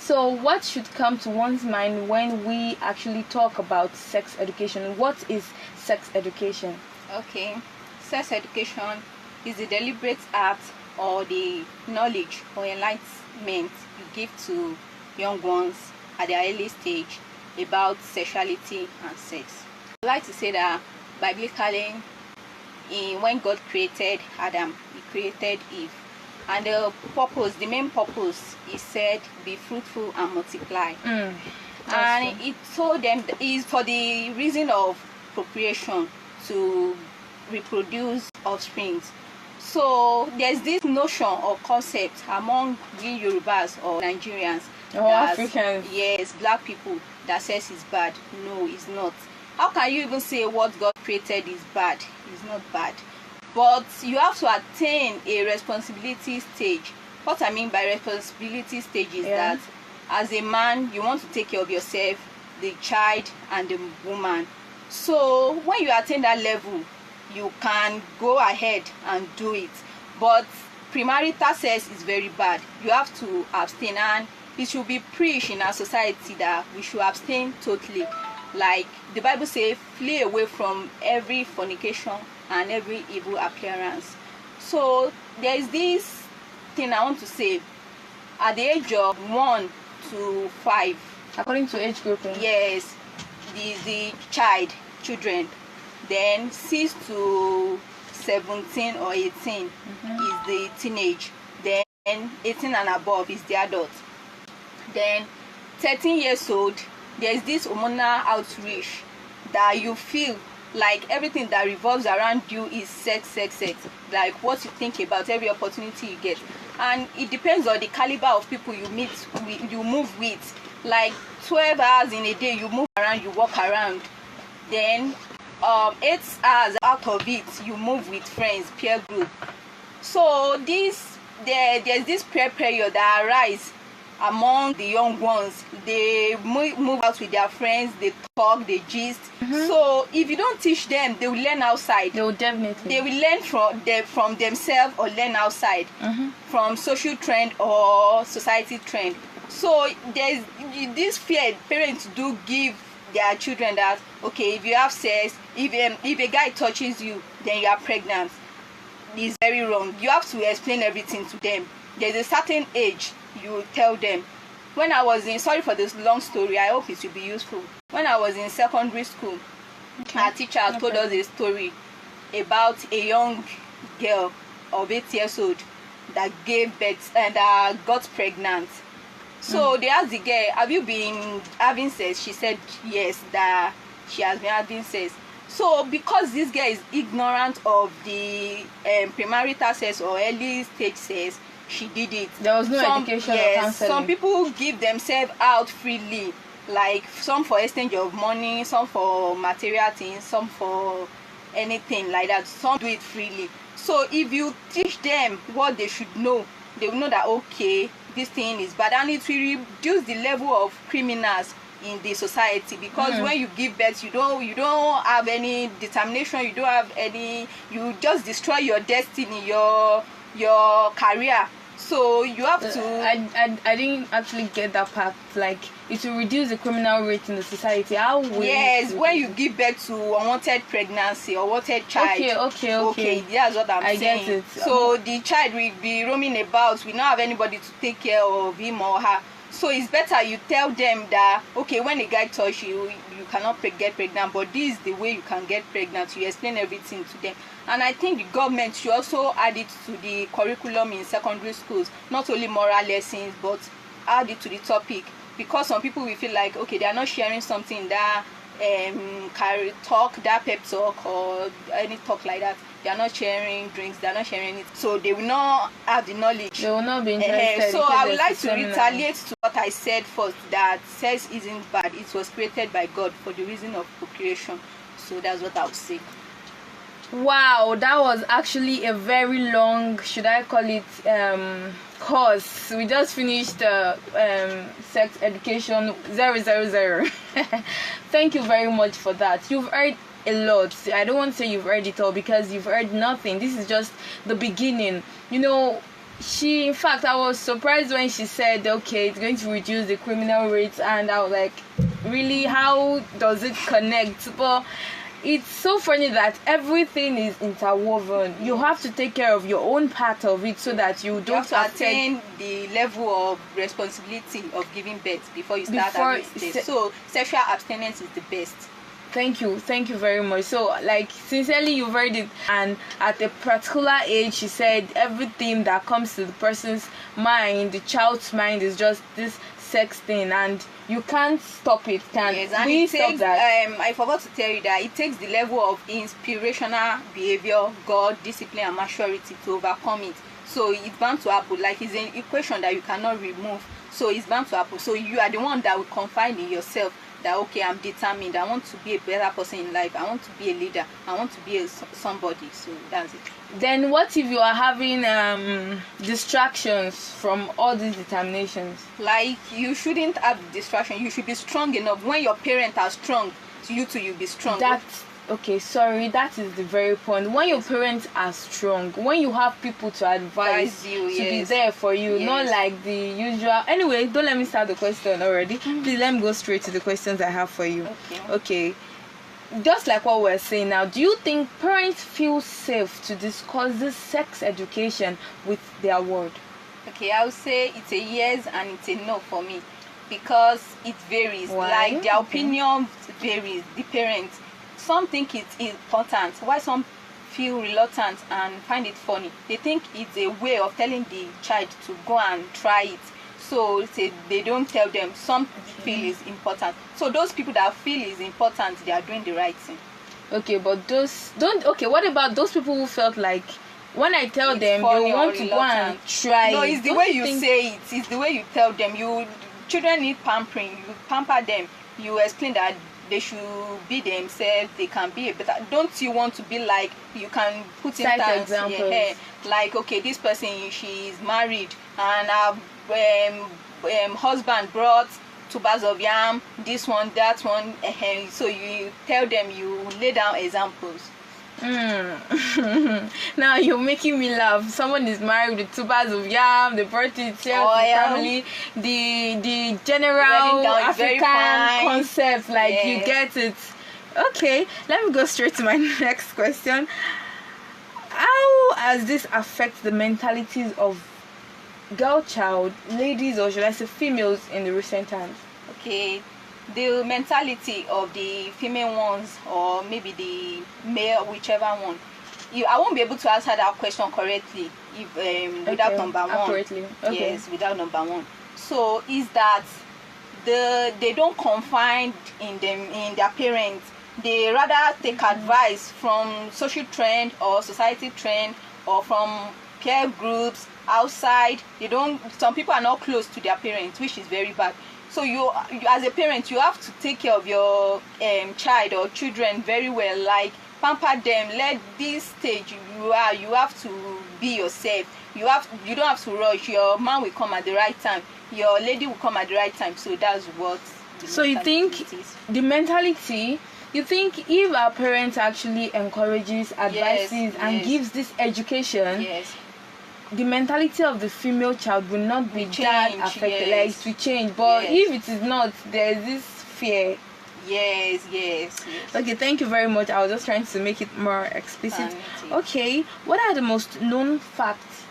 So what should come to one's mind when we actually talk about sex education? What is sex education? Okay, sex education is the deliberate act or the knowledge or enlightenment you give to young ones at their early stage about sexuality and sex. I like to say that biblically, when God created Adam, he created Eve. And the main purpose, he said, be fruitful and multiply. And he told them that is for the reason of procreation, to reproduce offspring. So there's this notion or concept among we Yorubas or Nigerians, Africans, yes, black people, that says it's bad. No, it's not. How can you even say what God created is bad? It's not bad. But you have to attain a responsibility stage. What I mean by responsibility stage is that as a man, you want to take care of yourself, the child, and the woman. So when you attain that level, you can go ahead and do it. But premarital sex is very bad. You have to abstain, and it should be preached in our society that we should abstain totally. Like the Bible says, flee away from every fornication and every evil appearance. So there is this thing I want to say. At the age of 1 to 5, according to age grouping, yes, the children. Then 6 to 17 or 18 is the teenage. Then 18 and above is the adult. Then 13 years old, there's this hormonal outreach that you feel like everything that revolves around you is sex. Like what you think about every opportunity you get. And it depends on the caliber of people you move with. Like 12 hours in a day, you move around, you walk around. Then 8 hours out of it, you move with friends, peer group. So there's this peer pressure that arises among the young ones. They move out with their friends, they talk, they gist. So if you don't teach them, they will learn outside. They will definitely. They will learn from themselves or learn outside, from social trend or society trend. So there's this fear parents do give their children that, okay, if you have sex, if a guy touches you, then you are pregnant. It's very wrong. You have to explain everything to them. There's a certain age you tell them. When I was sorry for this long story, I hope it will be useful. When I was in secondary school, our teacher told us a story about a young girl of 8 years old that gave birth and got pregnant. So they asked the girl, have you been having sex? She said yes, that she has been having sex. So because this girl is ignorant of the premarital sex or early stage sex, she did it. There was no education or counseling. Some people give themselves out freely, like some for exchange of money, some for material things, some for anything like that. Some do it freely. So if you teach them what they should know, they will know that, okay, this thing is bad, and it will reduce the level of criminals in the society. Because when you give birth, you don't have any determination, you don't have any, you just destroy your destiny, your career. So you have to. I didn't actually get that part. Like, it will reduce the criminal rate in the society. How will yes, when you give birth to unwanted pregnancy or unwanted child. Okay, that's what I'm saying. I get it. So the child will be roaming about. We don't have anybody to take care of him or her. So it's better you tell them that, okay, when a guy touches you, you cannot get pregnant, but this is the way you can get pregnant. You explain everything to them. And I think the government should also add it to the curriculum in secondary schools, not only moral lessons, but add it to the topic. Because some people will feel like, okay, they are not sharing something that that pep talk or any talk like that. They are not sharing drinks, they are not sharing it. So they will not have the knowledge. They will not be interested. So I would like to retaliate to what I said first, that sex isn't bad. It was created by God for the reason of procreation. So that's what I would say. Wow, that was actually a very long, should I call it, course. We just finished sex education 000. Thank you very much for that. You've heard a lot. I don't want to say you've heard it all, because you've heard nothing. This is just the beginning. You know, in fact, I was surprised when she said, okay, it's going to reduce the criminal rates, and I was like, really, how does it connect? But it's so funny that everything is interwoven. You have to take care of your own part of it so that you don't have to attain the level of responsibility of giving birth before you start having sex. So sexual abstinence is the best. Thank you very much. So, like, sincerely, you've heard it. And at a particular age, she said everything that comes to the person's mind, the child's mind, is just this sex thing, and you can't stop it. Yes, and it takes, I forgot to tell you that it takes the level of inspirational behavior, God, discipline, and maturity to overcome it. So it's bound to happen. Like, it's an equation that you cannot remove. So it's bound to happen. So you are the one that will confide in yourself that, okay, I'm determined, I want to be a better person in life, I want to be a leader, I want to be somebody. So that's it. Then what if you are having distractions from all these determinations? Like, you shouldn't have distraction. You should be strong enough. When your parents are strong, you too, you'll be strong. Okay, sorry, that is the very point. When your parents are strong, when you have people to advise you, to be there for you, not like the usual. Anyway, don't let me start the question already. Please let me go straight to the questions I have for you. Okay. Just like what we're saying now, do you think parents feel safe to discuss this sex education with their ward? Okay, I would say it's a yes and it's a no for me, because it varies. Why? Like, their opinion varies. The parents, some think it's important, while some feel reluctant and find it funny. They think it's a way of telling the child to go and try it. So they don't tell them. Some feel is important. So those people that feel is important, they are doing the right thing. Okay, but what about those people who felt like, when I tell them, they want to go and try? No, it's the way you say it. It's the way you tell them. Children need pampering. You pamper them. You explain that they should be themselves. They can be a better. Don't you want to be like, you can put in examples. Like, okay, this person, she is married, and her husband brought 2 bags of yam, this one, that one. So you tell them, you lay down examples. Now you're making me laugh. Someone is married with 2 bags of yam, they brought it here to the family. The general African concept, like, you get it. Okay, let me go straight to my next question. How has this affected the mentalities of girl child, ladies, or should I say females, in the recent times? Okay, the mentality of the female ones, or maybe the male, whichever one, I won't be able to answer that question correctly if without number one. Accurately. Okay. Yes, without number one. So is that they don't confide in their parents. They rather take advice from social trend or society trend, or from peer groups outside. Some people are not close to their parents, which is very bad. So you as a parent, you have to take care of your child or children very well. Like, pamper them. Let this stage you have to be yourself. You don't have to rush. Your man will come at the right time. Your lady will come at the right time. So that's what. So you think the mentality? You think if our parents actually encourages, advises, and gives this education, the mentality of the female child will not be that affected, like, to change. But if it is not, there is this fear. Yes. Okay, thank you very much. I was just trying to make it more explicit. Okay, what are the most known facts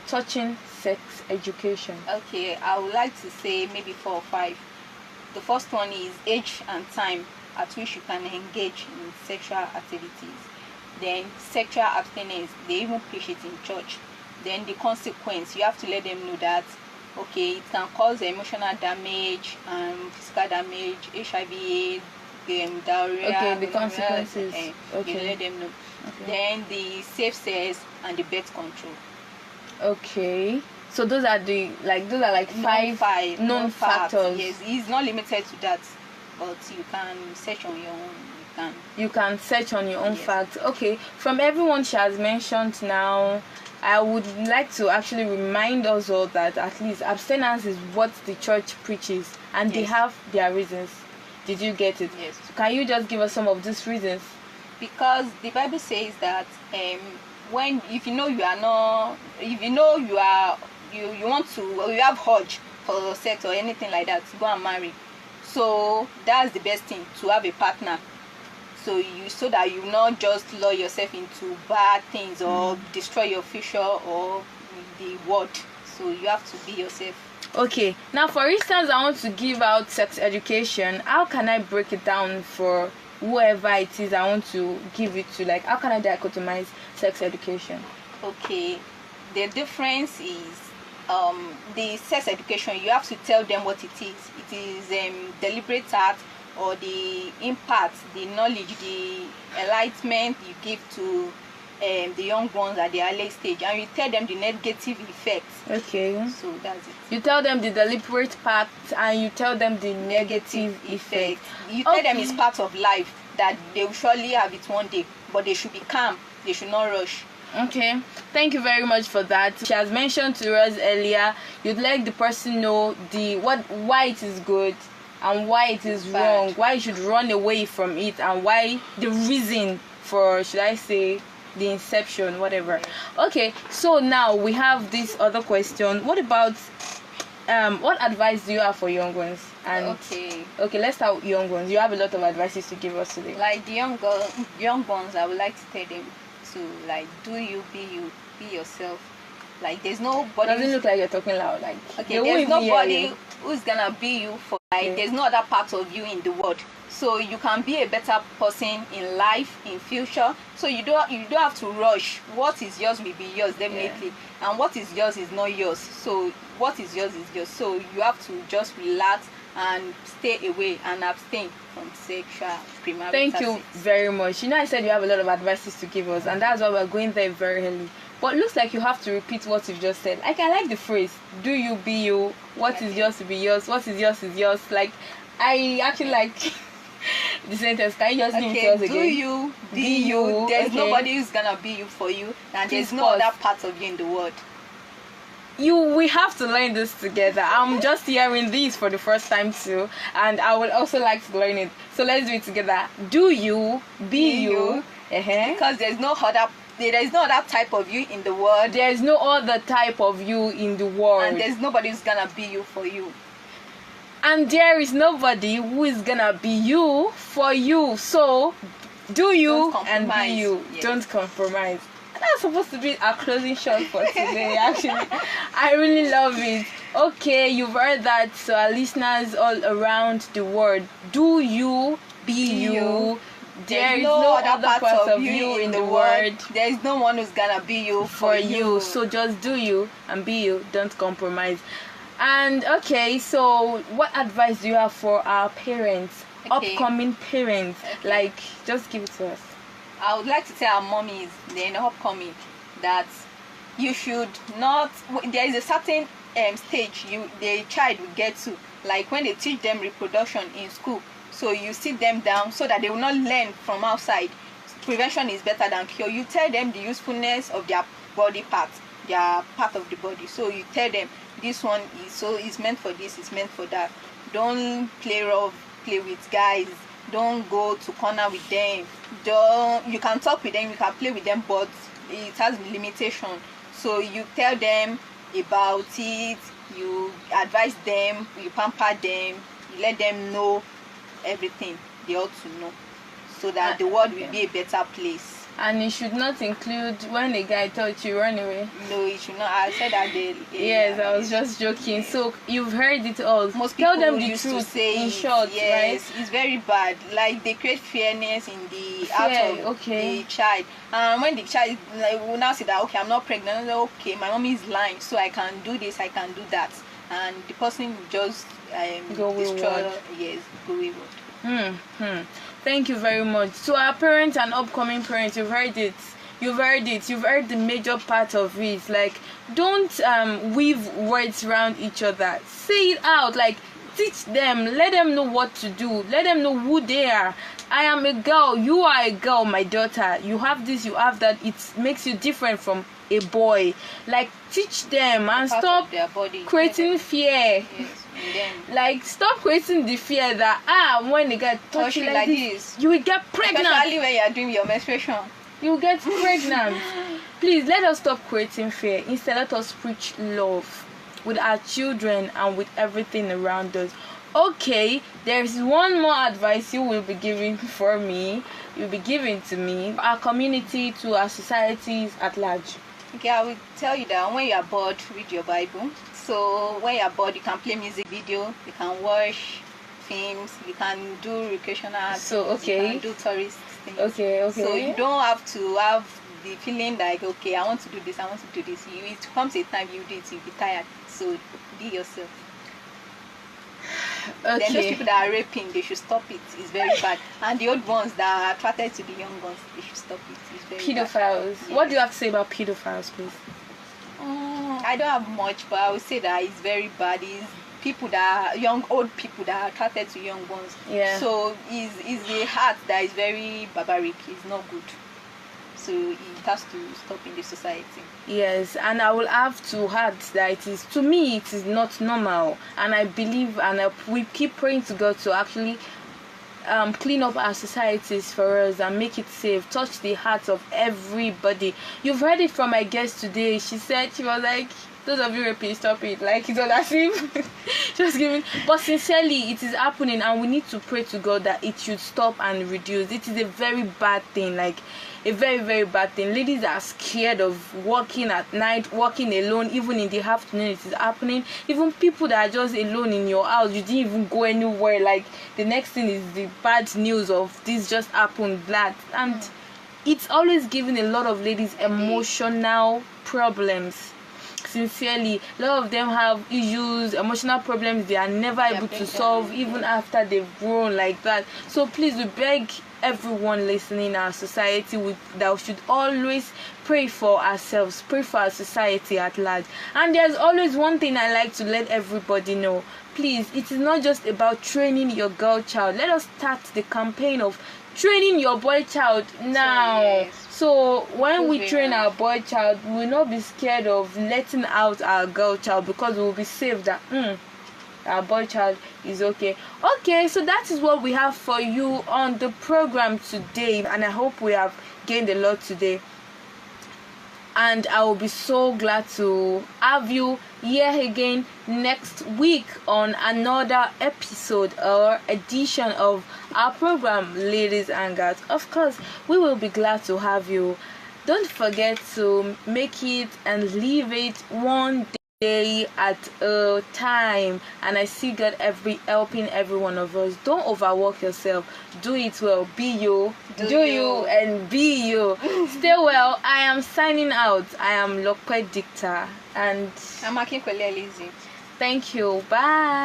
touching sex education? Okay, I would like to say maybe 4 or 5. The first one is age and time at which you can engage in sexual activities. Then sexual abstinence, they even preach it in church. Then the consequence, you have to let them know that, okay, it can cause emotional damage and physical damage, HIV, diarrhea. Okay, the consequences. You let them know. Then the safe sex and the birth control. Okay, so those are like 5 known factors. Yes, it's not limited to that, but you can search on your own. You can search on your own facts. Okay, from everyone she has mentioned now, I would like to actually remind us all that at least abstinence is what the church preaches, and they have their reasons. Did you get it? Yes. So can you just give us some of these reasons? Because the Bible says that when if you know you are not, if you know you are you want to, or you have urge for sex or anything like that, go and marry. So that's the best thing, to have a partner. So that you not just lure yourself into bad things or destroy your future or the world. So you have to be yourself. Okay, now for instance, I want to give out sex education. How can I break it down for whoever it is I want to give it to? Like, how can I dichotomize sex education? Okay, the difference is the sex education, you have to tell them what it is. It is deliberate act, or the impact, the knowledge, the enlightenment you give to the young ones at the early stage, and you tell them the negative effects. Okay. So that's it. You tell them the deliberate part, and you tell them the negative effect. You tell them it's part of life, that they will surely have it one day, but they should be calm. They should not rush. Okay, thank you very much for that. She has mentioned to us earlier, you'd let the person know why it is good and why it is wrong, why you should run away from it, and why the reason for, should I say, the inception, whatever. Okay, so now we have this other question. What about what advice do you have for young ones? And okay, let's start with young ones. You have a lot of advices to give us today. Like the young ones, I would like to tell them to, like, do you, be yourself. Like, there's nobody. Doesn't look like you're talking loud. Like, okay, there's nobody who's gonna be you for. Like, there's no other part of you in the world. So you can be a better person in life, in future. So you don't have to rush. What is yours will be yours, definitely. And what is yours is not yours. So what is yours is yours. So you have to just relax and stay away and abstain from sexual premarital Thank you very much. You know, I said you have a lot of advices to give us, and that's why we're going there very early. But it looks like you have to repeat what you've just said. Like, I like the phrase, do you, be you. What is yours to be yours. What is yours is yours. Like, I actually like the sentence. Can you just give it to us again? Do you, be you. There's nobody who's gonna be you for you, and there's no other part of you in the world. We have to learn this together. I'm just hearing this for the first time too, and I would also like to learn it. So let's do it together. Do you, be you. Because there is no other type of you in the world. There is no other type of you in the world. And there's nobody who's gonna be you for you. And there is nobody who is gonna be you for you. So do you and be you. Yes. Don't compromise. That's supposed to be our closing shot for today. Actually, I really love it. Okay, you've heard that. So our listeners all around the world, do you, be you. There is no other part of you in the world. There is no one who's gonna be you for you. So just do you and be you. Don't compromise. And okay, so what advice do you have for our parents, upcoming parents? Like, just give it to us. I would like to tell our mommies, the upcoming, that you should not. There is a certain stage the child will get to, like when they teach them reproduction in school. So you sit them down so that they will not learn from outside. Prevention is better than cure. You tell them the usefulness of their body parts, their part of the body. So you tell them this one is meant for this, it's meant for that. Don't play rough, play with guys. Don't go to corner with them. You can talk with them, you can play with them, but it has limitation. So you tell them about it, you advise them, you pamper them, you let them know everything they ought to know, so that the world will be a better place. And it should not include when a guy touch you, run away. No, it should not. I said that yes, I was just joking. So you've heard it all. Most people tell them the used truth to say, in short, yes, right? It's very bad. Like, they create fairness in the heart of the child. And when the child will now say that, okay, I'm not pregnant, okay, my mommy is lying, so I can do this, I can do that, and the person will just go wayward. Yes, go wayward. Thank you very much. So our parents and upcoming parents, you've heard it. You've heard the major part of it. Like, don't weave words around each other. Say it out. Like, teach them. Let them know what to do. Let them know who they are. I am a girl. You are a girl, my daughter. You have this, you have that. It makes you different from a boy. Like, teach them and stop creating fear. Yes. Like, stop creating the fear that when they get touchy like this, you will get pregnant. Especially when you are doing your menstruation, you will get pregnant. Please let us stop creating fear. Instead, let us preach love with our children and with everything around us. Okay, there's one more advice you will be giving for me. You'll be giving to me, our community, to our societies at large. Okay, I will tell you that when you are bored, read your Bible. So when you are bored, you can play music video, you can watch films, you can do recreational, so okay, you can do tourist things. Okay. So you don't have to have the feeling like, okay, I want to do this, I want to do this. It comes a time you do it, you'll be tired. So be yourself. Okay. Then those people that are raping, they should stop it. It's very bad. And the old ones that are attracted to the young ones, they should stop it. It's very pedophiles. bad. What do you have to say about pedophiles, please? I don't have much, but I would say that it's very bad. It's people that are old people that are attracted to young ones. Yeah. So it's a heart that is very barbaric. It's not good. So it has to stop in the society. Yes, and I will have to add that to me it is not normal, and I believe we keep praying to God to actually clean up our societies for us and make it safe, touch the hearts of everybody. You've heard it from my guest today. She was like, those of you raping, stop it. Like, it's not as if just giving, but sincerely it is happening, and we need to pray to God that it should stop and reduce. It is a very bad thing, like a very, very bad thing. Ladies are scared of walking at night, walking alone, even in the afternoon. It is happening. Even people that are just alone in your house, you didn't even go anywhere, like the next thing is the bad news of this just happened, that, and it's always giving a lot of ladies emotional problems. Sincerely, a lot of them have issues, emotional problems they are never able to solve even after they've grown like that. So please, we beg everyone listening in our society that we should always pray for ourselves, pray for our society at large. And there's always one thing I like to let everybody know. Please, it is not just about training your girl child. Let us start the campaign of training your boy child now. So when we train our boy child, we will not be scared of letting out our girl child, because we will be safe that our boy child is okay. Okay, so that is what we have for you on the program today, and I hope we have gained a lot today. And I will be so glad to have you here again next week on another episode or edition of our program, Ladies and Girls. Of course, we will be glad to have you. Don't forget to make it and leave it one day at a time, and I see God helping every one of us. Don't overwork yourself. Do it well. Be you. Do you and be you. Stay well. I am signing out. I am Lokwe Dicta, and I'm Akinkwele Elizzy. Thank you. Bye.